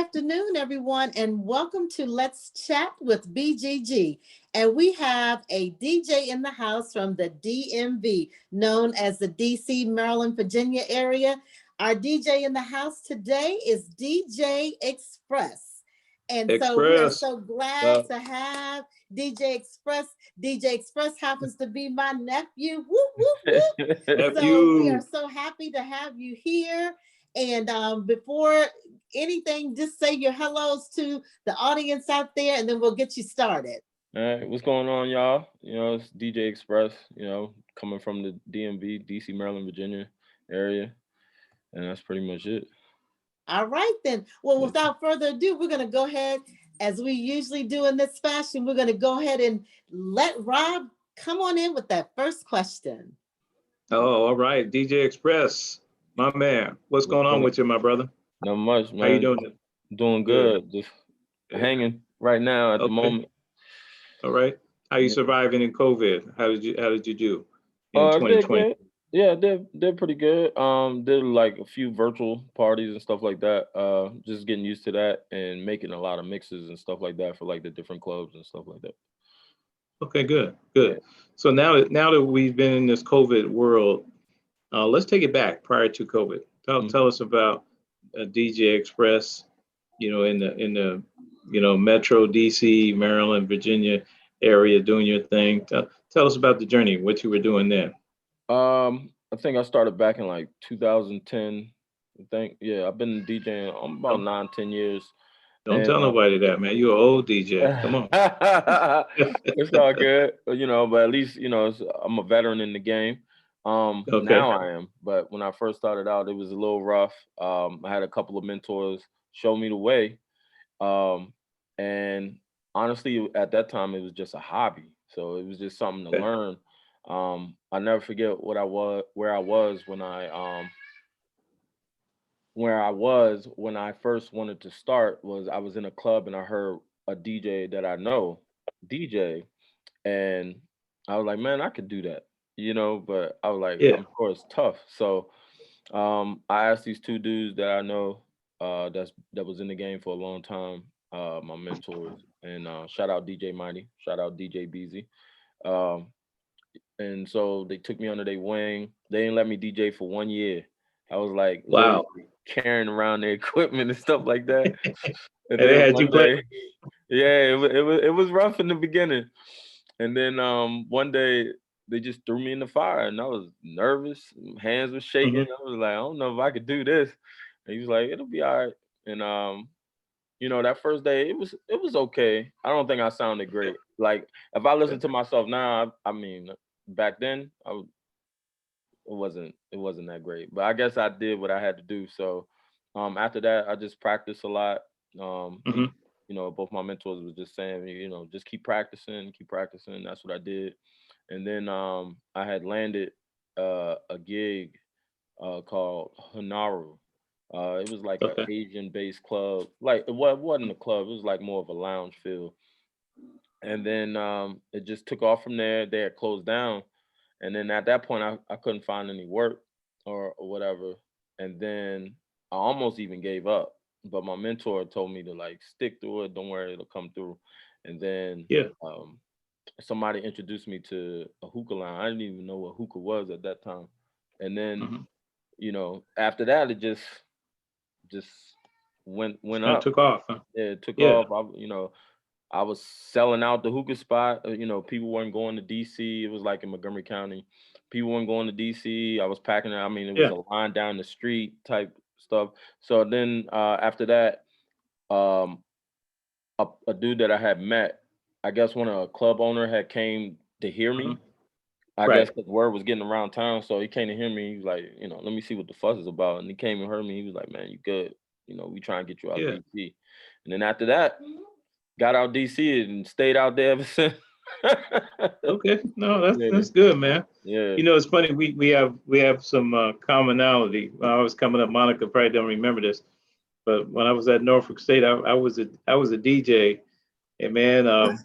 Afternoon, everyone, and welcome to Let's Chat with BGG. And we have a DJ in the house from the DMV, known as the DC, Maryland, Virginia area. Our DJ in the house today is DJ Express. And so we are Express. so glad to have DJ Express. DJ Express happens to be my nephew. Whoop, whoop, whoop. So we are Nephew. so happy to have you here. And before anything, just say your hellos to the audience out there, and then we'll get you started. All right, what's going on, y'all? It's DJ Express, coming from the DMV, DC, Maryland, Virginia area. And that's pretty much it. All right, then. Well, without further ado, we're going to go ahead, as we usually do in this fashion, we're going to go ahead and let Rob come on in with that first question. Oh, all right. DJ Express, my man. What's going on with you, my brother? Not much, man. How you doing? Doing good. Just hanging right now at the moment. All right. How you surviving in COVID? How did you do in Did 2020? good. Yeah, they're pretty good. Did like a few virtual parties and stuff like that. Just getting used to that and making a lot of mixes and stuff like that for like the different clubs and stuff like that. Okay, good. Yeah. So now that we've been in this COVID world, let's take it back prior to COVID. Tell us about DJ Express, in the Metro DC, Maryland, Virginia area doing your thing. Tell us about the journey, what you were doing then. I think I started back in like 2010. I think, yeah, I've been DJing about 9-10 years. Don't tell nobody that, man. You're an old DJ. Come on. It's all good, but at least, I'm a veteran in the game. Now I am, but when I first started out, it was a little rough. I had a couple of mentors show me the way. And honestly, at that time, it was just a hobby. So it was just something to learn. I never forget where I was when I first wanted to start. I was in a club and I heard a DJ that I know DJ, and I was like, man, I could do that, but I was like, I'm sure it's tough. So I asked these two dudes that I know that was in the game for a long time, my mentors, and shout out DJ Mighty, shout out DJ Beezy. And so they took me under their wing. They didn't let me DJ for 1 year. I was like, wow, carrying around their equipment and stuff like that. And they had you play. Yeah, it was rough in the beginning. And then one day they just threw me in the fire, and I was nervous. Hands were shaking. I was like, I don't know if I could do this. And he was like, it'll be all right. And that first day it was okay. I don't think I sounded great. Like if I listen to myself now, I mean, back then it wasn't that great. But I guess I did what I had to do. So after that, I just practiced a lot. Both my mentors was just saying, just keep practicing. That's what I did. And then I had landed a gig called Hanaru. It was like an Asian-based club. Like it wasn't a club. It was like more of a lounge feel. And then it just took off from there. They had closed down. And then at that point, I couldn't find any work or whatever. And then I almost even gave up. But my mentor told me to like stick through it. Don't worry, it'll come through. And then somebody introduced me to a hookah line. I didn't even know what hookah was at that time. And then, after that, it just went up. Took off. Huh? Yeah, it took off. I was selling out the hookah spot. People weren't going to DC. It was like in Montgomery County. People weren't going to DC. I was packing it. I mean, it was a line down the street type stuff. So then after that, a dude that I had met, I guess when a club owner had came to hear me, I guess the word was getting around town. So he came to hear me. He was like, let me see what the fuss is about. And he came and heard me. He was like, man, you good. We try and get you out of DC. And then after that, got out DC and stayed out there ever since. Okay, no, that's good, man. Yeah, it's funny. We have some commonality. When I was coming up, Monica probably don't remember this, but when I was at Norfolk State, I was a DJ, and man, a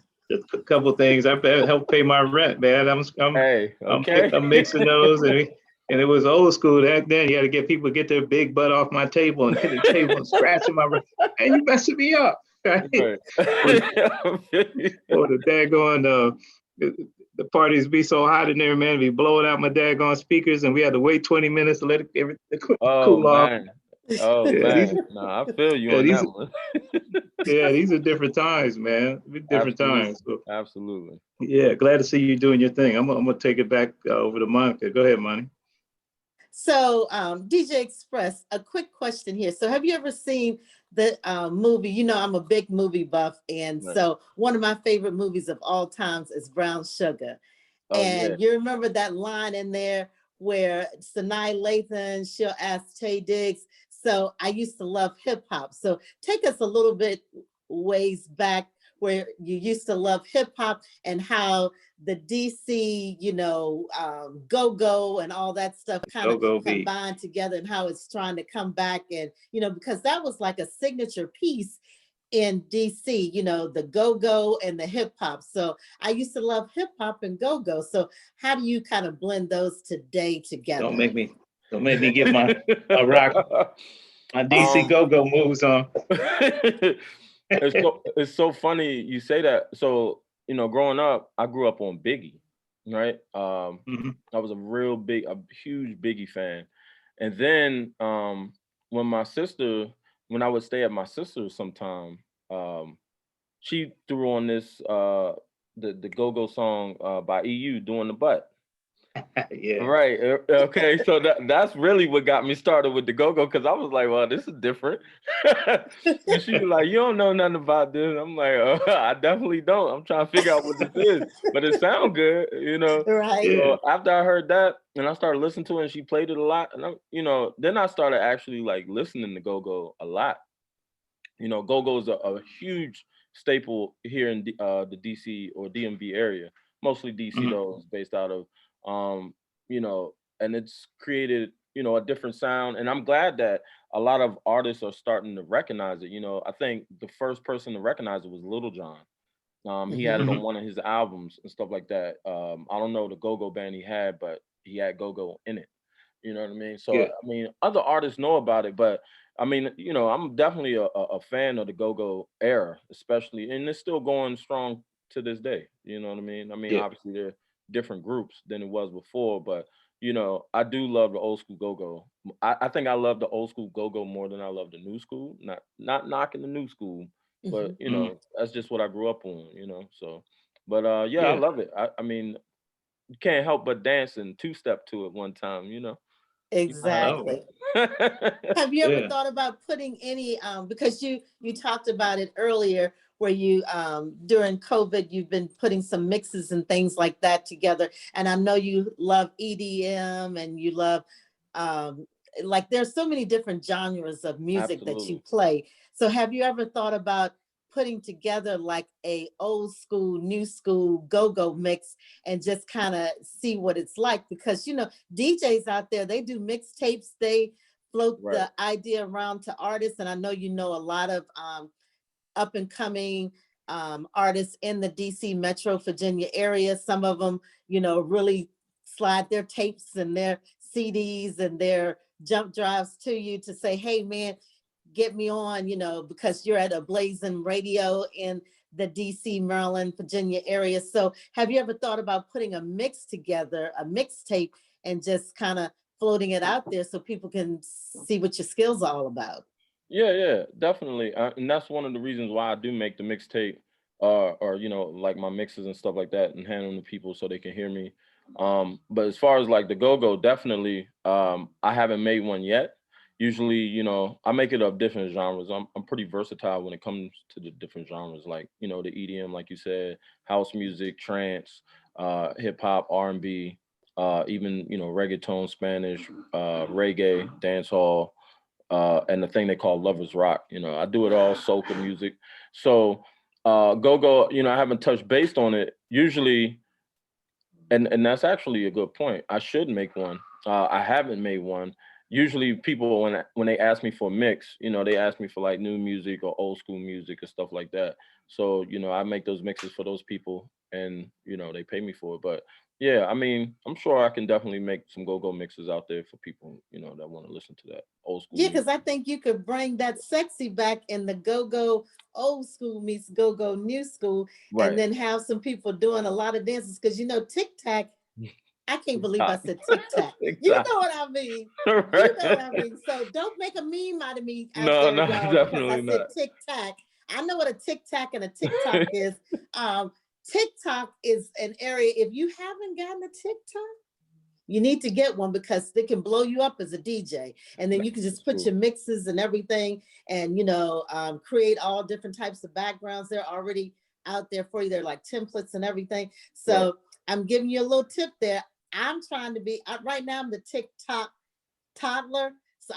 couple of things I helped pay my rent, man. I'm mixing those, and And it was old school back then. You had to get people to get their big butt off my table and hit the table and scratching my wrist. Hey, you messing me up. Right? Right. Or the daggone the parties be so hot in there, man. Be blowing out my daggone speakers, and we had to wait 20 minutes to let it Oh cool off. man. Oh Yeah, these man. No, I feel you yeah on these that one. yeah these are different times, man. Different Absolutely. times. So Absolutely. yeah, glad to see you doing your thing. I'm gonna take it back over to Monica. Go ahead, Monty. So, DJ Express, a quick question here. So, have you ever seen the movie? You know, I'm a big movie buff, and Right. so one of my favorite movies of all times is Brown Sugar. Oh yeah. And you remember that line in there where Sanaa Lathan, she'll ask Tay Diggs. So I used to love hip hop. So take us a little bit ways back where you used to love hip hop and how the DC, go-go and all that stuff kind Go of go B. combined together and how it's trying to come back. And, because that was like a signature piece in DC, the go-go and the hip hop. So I used to love hip hop and go-go. So how do you kind of blend those today Don't together? make me get my rock my DC go go moves on. It's so funny you say that. So, growing up, I grew up on Biggie, right? Mhm. I was a huge Biggie fan. And then when I would stay at my sister's sometime, um, she threw on this the go-go song by EU, Doing the Butt. Yeah. Right. Okay. So that's really what got me started with the go-go, because I was like, well, this is different. And she was like, you don't know nothing about this. I'm like, I definitely don't. I'm trying to figure out what this is, but it sounds good. Right. Yeah. So after I heard that and I started listening to it and she played it a lot, and then I started actually like listening to go-go a lot. Go-go is a huge staple here in the DC or DMV area, mostly DC Mhm. though. It's based out of, um, and it's created, a different sound. And I'm glad that a lot of artists are starting to recognize it. I think the first person to recognize it was Little John. He had it Mhm. on Mhm. one of his albums and stuff like that. I don't know the go-go band he had, but he had go-go in it. You know what I mean? So Yeah. I mean, other artists know about it, but I mean, I'm definitely a fan of the go-go era, especially, and it's still going strong to this day. You know what I mean? I mean, Yeah. obviously there are different groups than it was before, but I do love the old school go-go. I think I love the old school go-go more than I love the new school. Not knocking the new school, but Mhm. Mhm. that's just what I grew up on. So, but yeah, I Yeah. love it. I mean, you can't help but dance and two-step to it one time. You know how that Oh, Exactly. goes. Have you ever yeah. thought about putting any because you talked about it earlier where you during COVID you've been putting some mixes and things like that together, and I know you love EDM and you love um like there's so many different genres of music that you Absolutely. play. So have you ever thought about putting together like a old school new school go-go mix and just kind of see what it's like? Because DJs out there, they do mixtapes, they float Right. the idea around to artists. And I know you know a lot of up and coming artists in the DC Metro Virginia area. Some of them, really slide their tapes and their CDs and their jump drives to you to say, hey, man, get me on, because you're at a blazing radio in the DC, Maryland, Virginia area. So have you ever thought about putting a mix together, a mixtape, and just kind of floating it out there so people can see what your skills are all about? Yeah, yeah, definitely. And that's one of the reasons why I do make the mixtape, or like my mixes and stuff like that, and hand them to people so they can hear me. But as far as like the go-go, definitely, I haven't made one yet. Usually, I make it of different genres. I'm pretty versatile when it comes to the different genres, like the EDM, like you said, house music, trance, hip hop, R&B, even reggaeton, Spanish, reggae, dancehall, and the thing they call lovers rock. I do it all, soca music. So go-go, I haven't touched base on it usually, and that's actually a good point. I should make one. I haven't made one, usually people when they ask me for a mix, you know, they ask me for like new music or old school music or stuff like that. So, you know, I make those mixes for those people and, you know, they pay me for it. But yeah, I mean, I'm sure I can definitely make some go-go mixes out there for people, you know, that want to listen to that old school Yeah, music. because I think you could bring that sexy back in the go-go old school meets go-go new school, and Right. then have some people doing a lot of dances. Because you know, tic-tac, I can't believe I TikTok. said tic-tac. You TikTok. know what I mean. You know what I Right. mean. So don't make a meme out of me out No, there, no, y'all, because I definitely said not. tic-tac. I know what a tic-tac and a TikTok is. Um, TikTok is an area, if you haven't gotten a TikTok, you need to get one because they can blow you up as a DJ. And then you can That's just put true. your mixes and everything and, create all different types of backgrounds. They're already out there for you. They're like templates and everything. Right. So I'm giving you a little tip there. I'm trying to be, right now I'm the TikTok toddler. So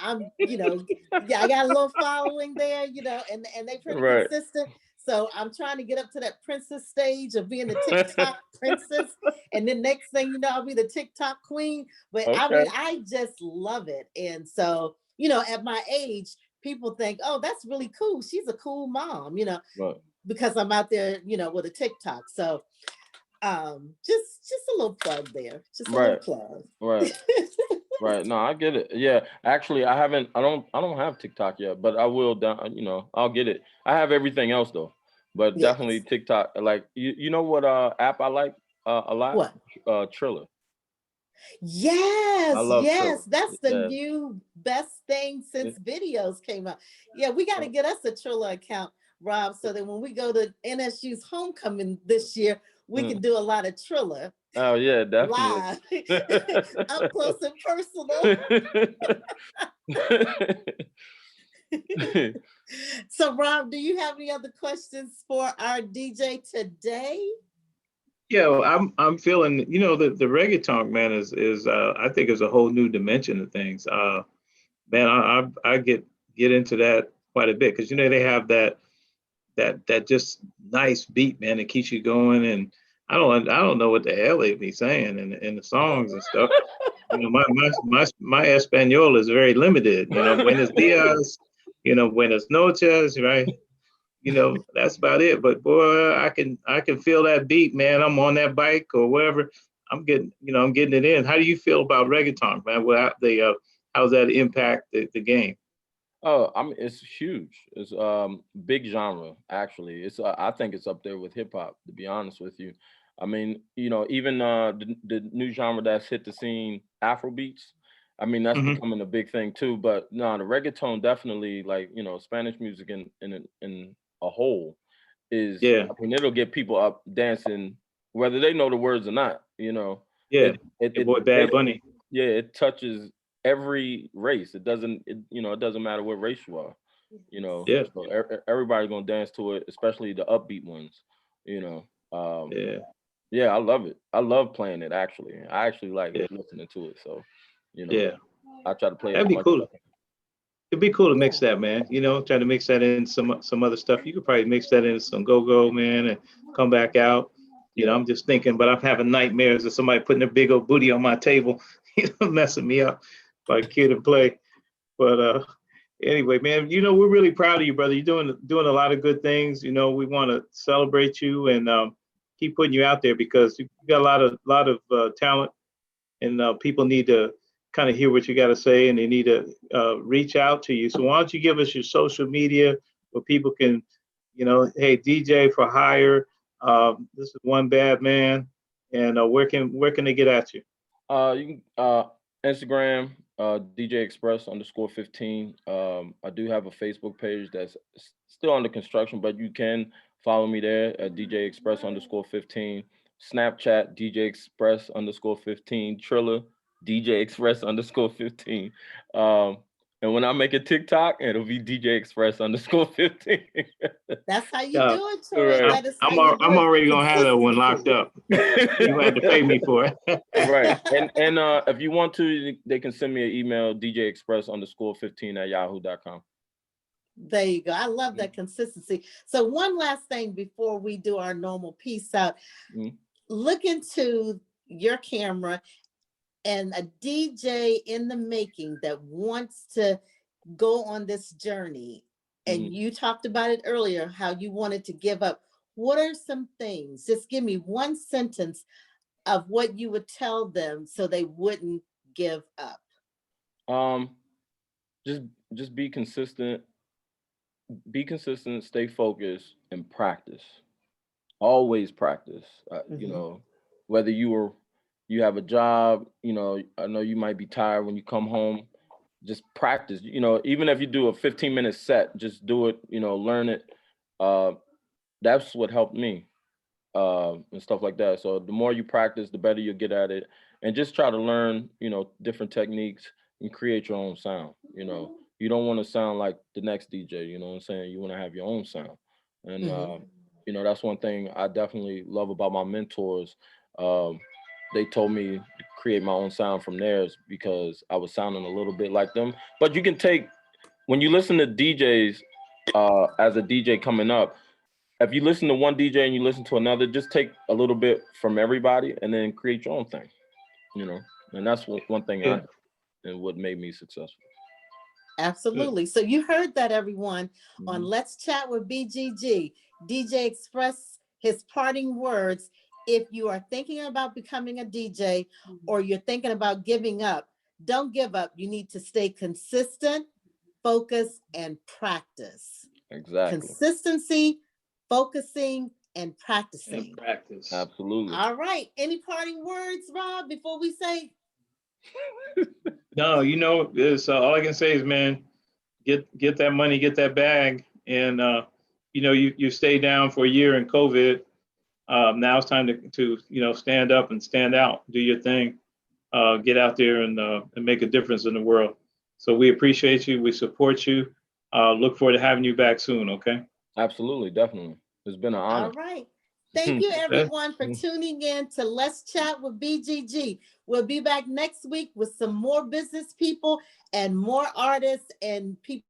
yeah, I got a little following there, and they pretty Right. consistent. So I'm trying to get up to that princess stage of being the TikTok princess. And then next thing you know, I'll be the TikTok queen. But I Okay. mean, I just love it. And so, at my age, people think, oh, that's really cool. She's a cool mom, Right. because I'm out there, with a TikTok. So just a little plug there. Just a little Right. plug. Right. Right. No, I get it. Yeah. Actually, I don't have TikTok yet, but I will down, you know, I'll get it. I have everything else though. But definitely Yes. TikTok, like you know what app I like a lot? What? Triller. I Yes, love Triller. yes. That's the Yeah. new best thing Yeah. since videos came out. Yeah, we got to get us a Triller account, Rob, so that when we go to NSU's homecoming this year, we Mm. can do a lot of Triller Oh yeah, definitely. live, up close and personal. So, Rob, do you have any other questions for our DJ today? Yeah, well, I'm feeling, the reggaeton, man, is I think is a whole new dimension of things. Man, I get into that quite a bit because they have that just nice beat, man, that keeps you going, and I don't know what the hell they be saying in the songs and stuff. My Espanol is very limited. Buenos dias, buenas noches, right? That's about it. But boy, I can feel that beat, man. I'm on that bike or wherever. I'm getting it in. How do you feel about reggaeton, man? How's that impact the game? Oh, I mean, it's huge. It's big genre actually. It's I think it's up there with hip hop. To be honest with you, I mean, you know, even the new genre that's hit the scene, Afro beats. I mean, that's Hmm. becoming a big thing too. But no, the reggaeton definitely, like Spanish music in a whole is. Yeah, I mean, it'll get people up dancing whether they know the words or not. yeah. Your It boy Bad basically, Bunny. yeah, it touches every race. It doesn't matter what race you are. Yeah, So everybody's gonna dance to it, especially the upbeat ones. You know, um, yeah, yeah, I love it. I love playing it. Actually, I actually like yeah, listening to it. So, you know, yeah. I try to play it That'd as be much cool. as I It'd be cool to mix Yeah. that, man. Try to mix that in some other stuff. You could probably mix that in some go-go, man, and come back out. can. I'm just thinking, but I'm having nightmares of somebody putting their big old booty on my table, messing me up like kid and play. But anyway, man, we're really proud of you, brother. You're doing a lot of good things. We want to celebrate you and keep putting you out there because you got a lot of talent, and people need to kind of hear what you got to say, and they need to reach out to you. So why don't you give us your social media where people can, hey, DJ for hire. This is One Bad Man, and where can they get at you? You can Instagram DJ Express _15. I do have a Facebook page that's still under construction, but you can follow me there at DJ Express _15. Snapchat DJ Express _15. Triller DJ Express _15. Um, and when I make a TikTok, it'll be DJ Express _15. That's how you Uh, do it, Troy. Right. I'm That is how I'm, you al- do I'm it. already gonna have that one locked Consistency. up. You had to pay me for it. Right. And if you want to, they can send me an email, djexpress _15 at yahoo.com. There you go. I love that consistency. So one last thing before we do our normal peace out. Mhm. Look into your camera and a DJ in the making that wants to go on this journey, and Mhm. you talked about it earlier, how you wanted to give up, what are some things? Just give me one sentence of what you would tell them so they wouldn't give up. Um, just be consistent, stay focused, and practice. Always practice. You Mhm. know, whether you have a job, you know, I know you might be tired when you come home. Just practice. You know, even if you do a 15-minute set, just do it. You know, learn it. Uh, that's what helped me, and stuff like that. So the more you practice, the better you get at it, and just try to learn, you know, different techniques and create your own sound. You know, you don't want to sound like the next DJ. You know what I'm saying? You want to have your own sound, and Mhm. you know, that's one thing I definitely love about my mentors. Um, they told me to create my own sound from theirs because I was sounding a little bit like them. But you can take when you listen to DJs, as a DJ coming up, if you listen to one DJ and you listen to another, just take a little bit from everybody and then create your own thing, you know. And that's one thing I Yeah, did and what made me successful. good. Absolutely. So you heard that, everyone, on Mhm. Let's Chat with BGG. DJ express his parting words. If you are thinking about becoming a DJ or you're thinking about giving up, don't give up. You need to stay consistent, focus, and practice. Exactly. Consistency, focusing, and And practicing. practice. Absolutely. All right. Any parting words, Rob, before we say? No, you know, it's all I can say is, man, get that money, get that bag, and you know, you stay down for a year in COVID. Now it's time to you know, stand up and stand out, do your thing, get out there and make a difference in the world. So we appreciate you, we support you. Look forward to having you back soon. Okay. Absolutely, definitely. It's been an honor. All right. Thank you, Okay. everyone, for tuning in to Let's Chat with BGG. We'll be back next week with some more business people and more artists and people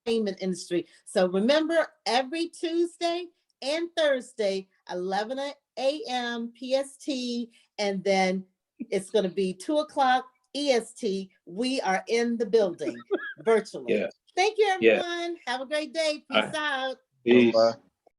in the entertainment industry. So remember, every Tuesday and Thursday, 11 a.m. PST, and then it's going to be 2 o'clock EST. We are in the building virtually. Yeah. Thank you, Yeah. everyone. Have a great day. All Peace right. out. Bye bye. Peace.